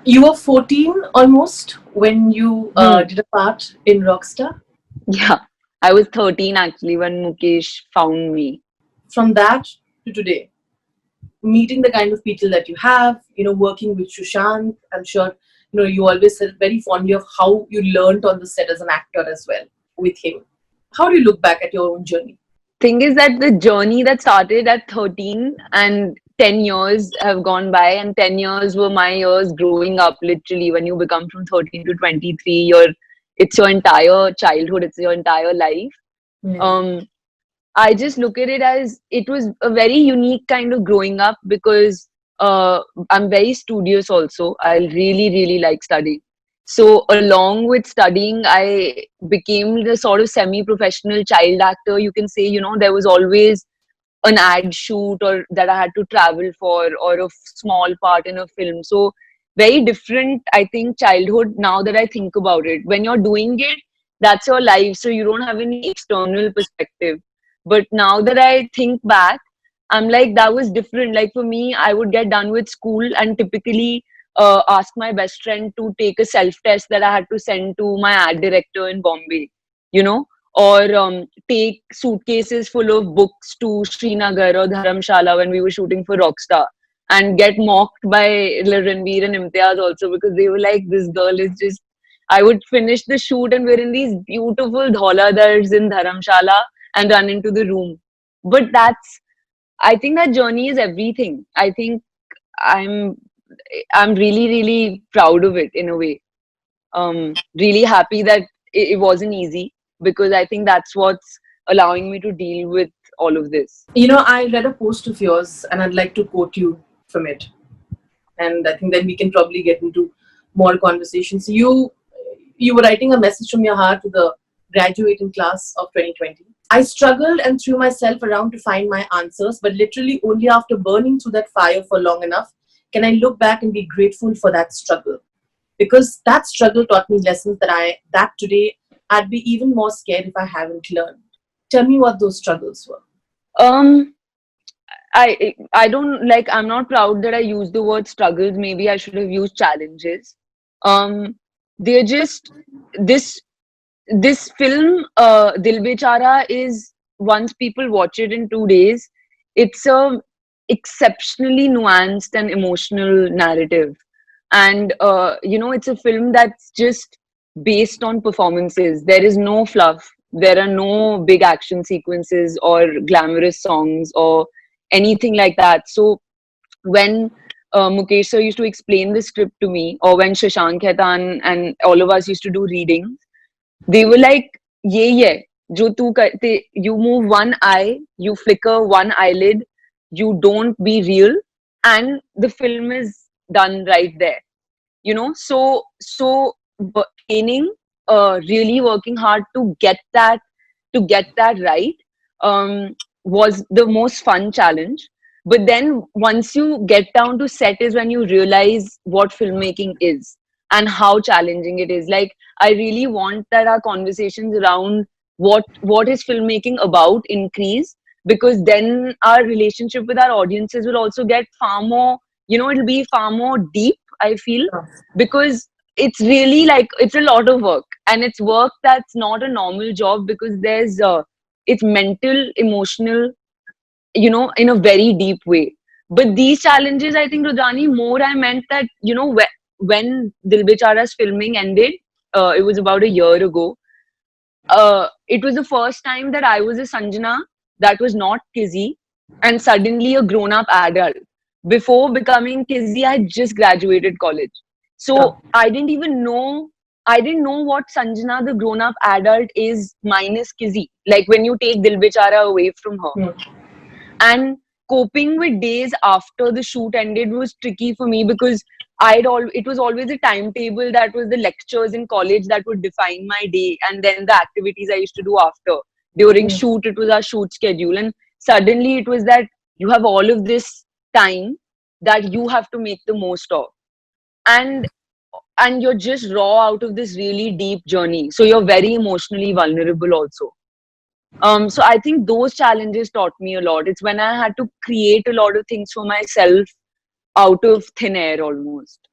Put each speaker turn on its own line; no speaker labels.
You were 14 almost when you
Hmm.
did a part in Rockstar.
Yeah, I was 13 actually when Mukesh found me.
From that to today, meeting the kind of people that you have, working with Sushant, I'm sure, you always said very fondly of how you learned on the set as an actor as well with him. How do you look back at your own journey?
Thing is that the journey that started at 13 and 10 years have gone by, and 10 years were my years growing up. Literally, when you become from 13 to 23, it's your entire childhood, it's your entire life.
Yeah.
um I just look at it as it was a very unique kind of growing up because uh, I'm very studious also. I really, really like studying. So, along with studying, I became the sort of semi professional child actor. You can say, there was always an ad shoot or that I had to travel for, or a small part in a film. So, very different, I think, childhood now that I think about it. When you're doing it, that's your life. So, you don't have any external perspective. But now that I think back, I'm like, that was different. Like for me, I would get done with school and typically ask my best friend to take a self test that I had to send to my ad director in Bombay, you know, or take suitcases full of books to Srinagar or Dharamshala when we were shooting for Rockstar and get mocked by Ranbir and Imtiaz also because they were like, this girl is just. I would finish the shoot and we're in these beautiful dhauladars in Dharamshala and run into the room. But I think that journey is everything. I think I'm, I'm really, really proud of it in a way. Really happy that it wasn't easy because I think that's what's allowing me to deal with all of this.
I read a post of yours and I'd like to quote you from it. And I think then we can probably get into more conversations. You were writing a message from your heart to the graduating class of 2020. I struggled and threw myself around to find my answers, but literally only after burning through that fire for long enough can I look back and be grateful for that struggle. Because that struggle taught me lessons that today I'd be even more scared if I haven't learned. Tell me what those struggles were.
Um, I don't like. I'm not proud that I used the word struggles. Maybe I should have used challenges. Um, they're just this this film, Dil Bechara, is once people watch it in 2 days, it's a exceptionally nuanced and emotional narrative, and it's a film that's just based on performances. There is no fluff. There are no big action sequences or glamorous songs or anything like that. So when Mukesh sir used to explain the script to me, or when Shashank Khaitan and all of us used to do readings, they were like, ये है जो तू करते, you move one eye, you flicker one eyelid, you don't be real, and the film is done right there. So training, really working hard to get that right, um, was the most fun challenge. But then once you get down to set is when you realize what filmmaking is and how challenging it is. Like, I really want that our conversations around what is filmmaking about increase, because then our relationship with our audiences will also get far more, it'll be far more deep, I feel, because it's really like it's a lot of work, and it's work that's not a normal job because it's mental, emotional, in a very deep way. But these challenges, I think, Rudrani, more I meant that, when Dil Bechara's filming ended, it was about a year ago. It was the first time that I was a Sanjana that was not Kizzy, and suddenly a grown up adult. Before becoming Kizzy, I had just graduated college.
Yeah.
So I didn't know what Sanjana, the grown up adult, is minus Kizzy. Like when you take Dil Bechara away from her.
Hmm.
And coping with days after the shoot ended was tricky for me because it was always a timetable that was the lectures in college that would define my day, and then the activities I used to do after. During
Hmm.
shoot, it was our shoot schedule, and suddenly it was that you have all of this time that you have to make the most of, and you're just raw out of this really deep journey, so you're very emotionally vulnerable also. So I think those challenges taught me a lot. It's when I had to create a lot of things for myself out of thin air almost,